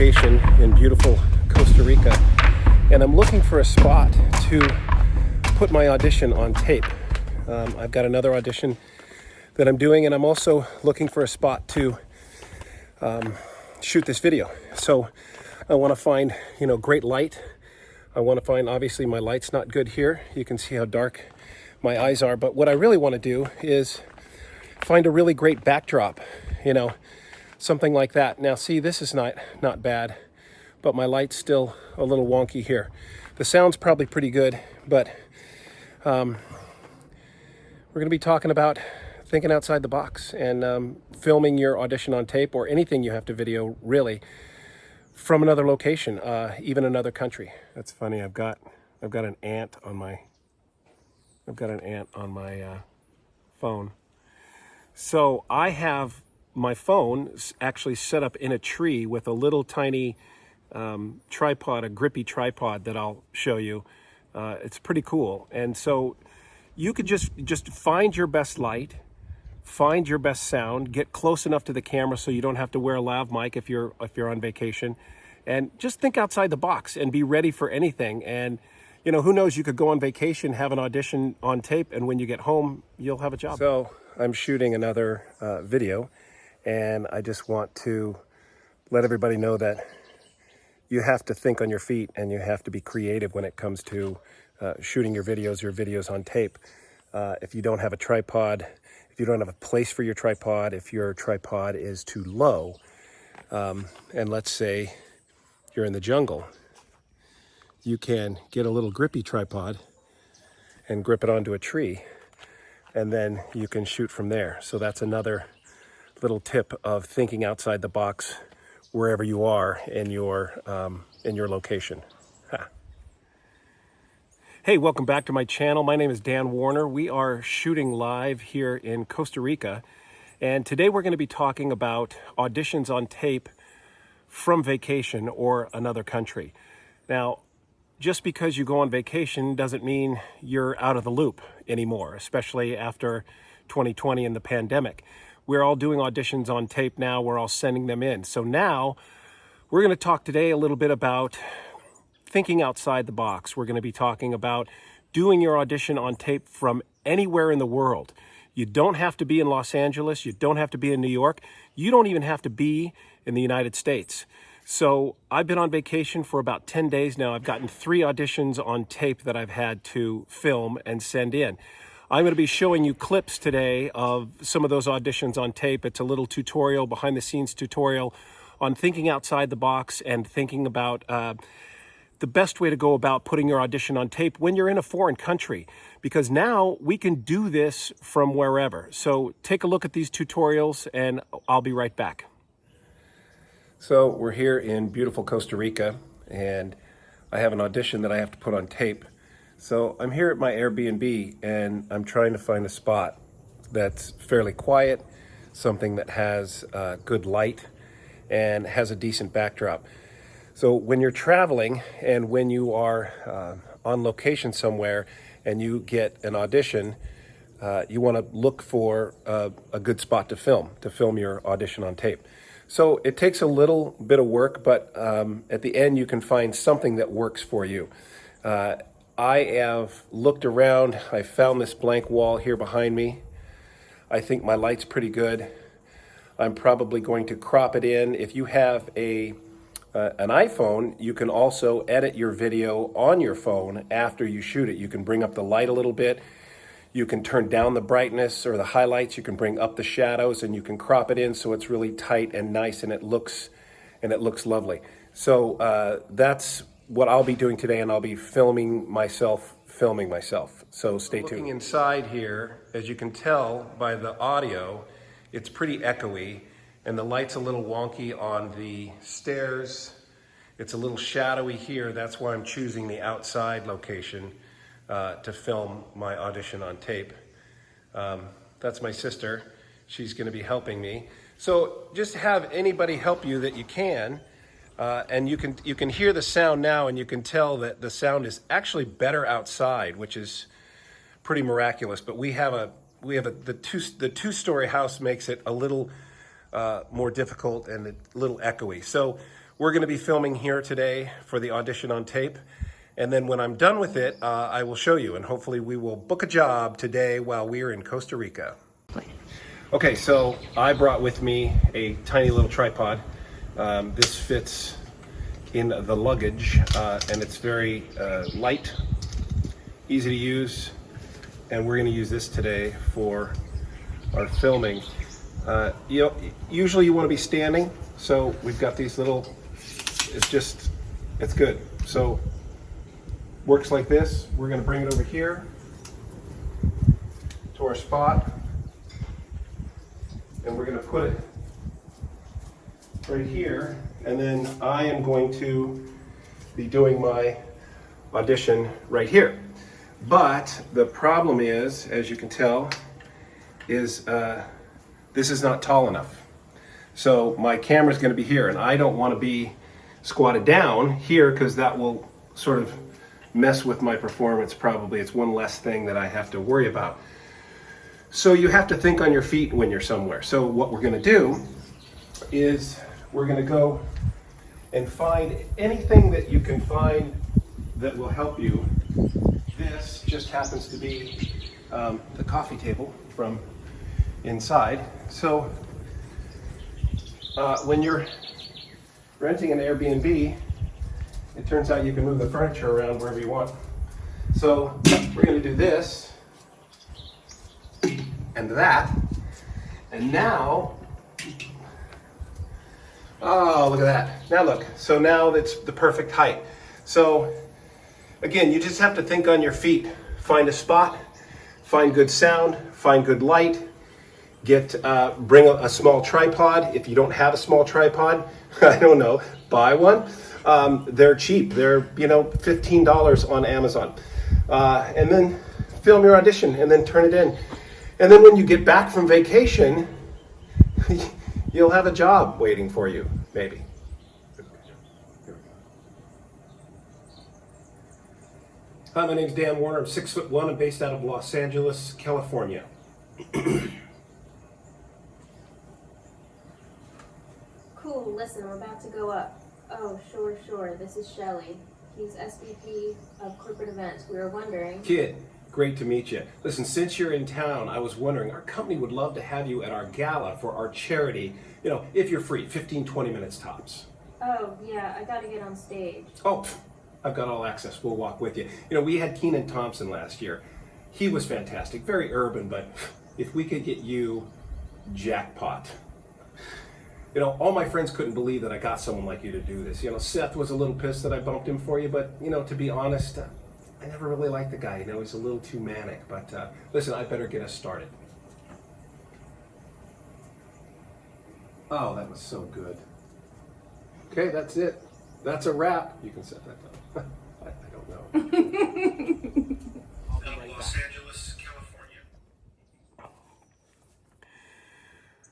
vacation in beautiful Costa Rica, and I'm looking for a spot to put my audition on tape. I've got another audition that I'm doing, and I'm also looking for a spot to shoot this video. So I want to find, great light. I want to find, obviously my light's not good here. You can see how dark my eyes are, but what I really want to do is find a really great backdrop, something like that. Now see, this is not bad, but my light's still a little wonky here. The sound's probably pretty good, but we're going to be talking about thinking outside the box and filming your audition on tape, or anything you have to video, really, from another location, even another country. That's funny. I've got an ant on my phone. So I have my phone actually set up in a tree with a little tiny tripod, a grippy tripod that I'll show you. It's pretty cool. And so you could just find your best light, find your best sound, get close enough to the camera so you don't have to wear a lav mic if you're on vacation, and just think outside the box and be ready for anything. And who knows, you could go on vacation, have an audition on tape, and when you get home, you'll have a job. So I'm shooting another video, and I just want to let everybody know that you have to think on your feet, and you have to be creative when it comes to shooting your videos on tape. If you don't have a tripod, if you don't have a place for your tripod, if your tripod is too low, and let's say you're in the jungle, you can get a little grippy tripod and grip it onto a tree, and then you can shoot from there. So that's another little tip of thinking outside the box wherever you are in your location. Hey, welcome back to my channel. My name is Dan Warner. We are shooting live here in Costa Rica, and today we're going to be talking about auditions on tape from vacation or another country. Now, just because you go on vacation doesn't mean you're out of the loop anymore, especially after 2020 and the pandemic. We're all doing auditions on tape now. We're all sending them in. So now we're going to talk today a little bit about thinking outside the box. We're going to be talking about doing your audition on tape from anywhere in the world. You don't have to be in Los Angeles. You don't have to be in New York. You don't even have to be in the United States. So I've been on vacation for about 10 days now. I've gotten 3 auditions on tape that I've had to film and send in. I'm going to be showing you clips today of some of those auditions on tape. It's a little tutorial, behind the scenes tutorial on thinking outside the box and thinking about the best way to go about putting your audition on tape when you're in a foreign country, because now we can do this from wherever. So take a look at these tutorials and I'll be right back. So we're here in beautiful Costa Rica, and I have an audition that I have to put on tape. So I'm here at my Airbnb, and I'm trying to find a spot that's fairly quiet, something that has good light and has a decent backdrop. So when you're traveling and when you are on location somewhere and you get an audition, you want to look for a good spot to film your audition on tape. So it takes a little bit of work, but at the end you can find something that works for you. I have looked around. I found this blank wall here behind me. I think my light's pretty good. I'm probably going to crop it in. If you have an iPhone, you can also edit your video on your phone after you shoot it. You can bring up the light a little bit. You can turn down the brightness or the highlights. You can bring up the shadows, and you can crop it in so it's really tight and nice, and it looks lovely. So that's what I'll be doing today, and I'll be filming myself. So stay tuned. Looking inside here, as you can tell by the audio, it's pretty echoey, and the light's a little wonky on the stairs. It's a little shadowy here. That's why I'm choosing the outside location to film my audition on tape. That's my sister. She's going to be helping me. So just have anybody help you that you can, and you can hear the sound now, and you can tell that the sound is actually better outside, which is pretty miraculous. But the two-story house makes it a little more difficult and a little echoey. So we're going to be filming here today for the audition on tape. And then when I'm done with it, I will show you, and hopefully we will book a job today while we're in Costa Rica. Okay, so I brought with me a tiny little tripod. This fits in the luggage, and it's very light, easy to use, and we're going to use this today for our filming. Usually you want to be standing, so we've got these little, it's good. So works like this. We're going to bring it over here to our spot, and we're going to put it right here, and then I am going to be doing my audition right here. But the problem is, as you can tell, is this is not tall enough. So my camera's going to be here, and I don't want to be squatted down here because that will sort of mess with my performance probably. It's one less thing that I have to worry about. So you have to think on your feet when you're somewhere. So what we're going to do is we're going to go and find anything that you can find that will help you. This just happens to be the coffee table from inside. So when you're renting an Airbnb, it turns out you can move the furniture around wherever you want. So we're going to do this and that, and now, oh, look at that. Now look, so now that's the perfect height. So again, you just have to think on your feet. Find a spot, find good sound, find good light, bring a small tripod. If you don't have a small tripod, I don't know, buy one. They're cheap. They're, $15 on Amazon. And then film your audition and then turn it in. And then when you get back from vacation, you'll have a job waiting for you, maybe. Hi, my name's Dan Warner. I'm 6'1". I'm based out of Los Angeles, California. Cool, listen, I'm about to go up. Oh, sure. This is Shelly. He's SVP of Corporate Events. We were wondering... Kid, great to meet you. Listen, since you're in town, I was wondering, our company would love to have you at our gala for our charity, if you're free, 15, 20 minutes tops. Oh, yeah, I gotta get on stage. Oh, I've got all access. We'll walk with you. We had Keenan Thompson last year. He was fantastic, very urban, but if we could get you, jackpot. All my friends couldn't believe that I got someone like you to do this. Seth was a little pissed that I bumped him for you, but, to be honest, I never really liked the guy. He's a little too manic. But listen, I better get us started. Oh, that was so good. Okay, that's it. That's a wrap. You can set that down. I don't know. I'll be right Los Angeles, California.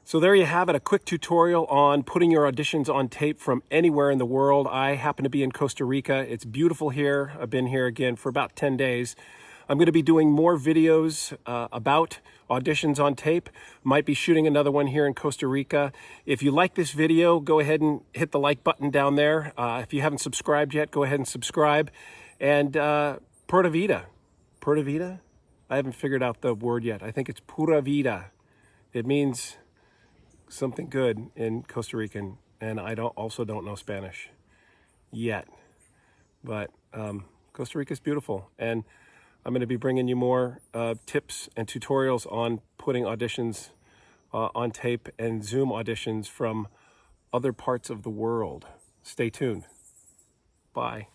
So there you have it, a quick tutorial on putting your auditions on tape from anywhere in the world. I happen to be in Costa Rica. It's beautiful here. I've been here again for about 10 days. I'm going to be doing more videos about auditions on tape. Might be shooting another one here in Costa Rica. If you like this video, go ahead and hit the like button down there. If you haven't subscribed yet, go ahead and subscribe. And Pura Vida. Pura Vida? I haven't figured out the word yet. I think it's Pura Vida. It means something good in Costa Rican, and I also don't know Spanish yet. But Costa Rica is beautiful, and I'm going to be bringing you more tips and tutorials on putting auditions on tape and Zoom auditions from other parts of the world. Stay tuned. Bye.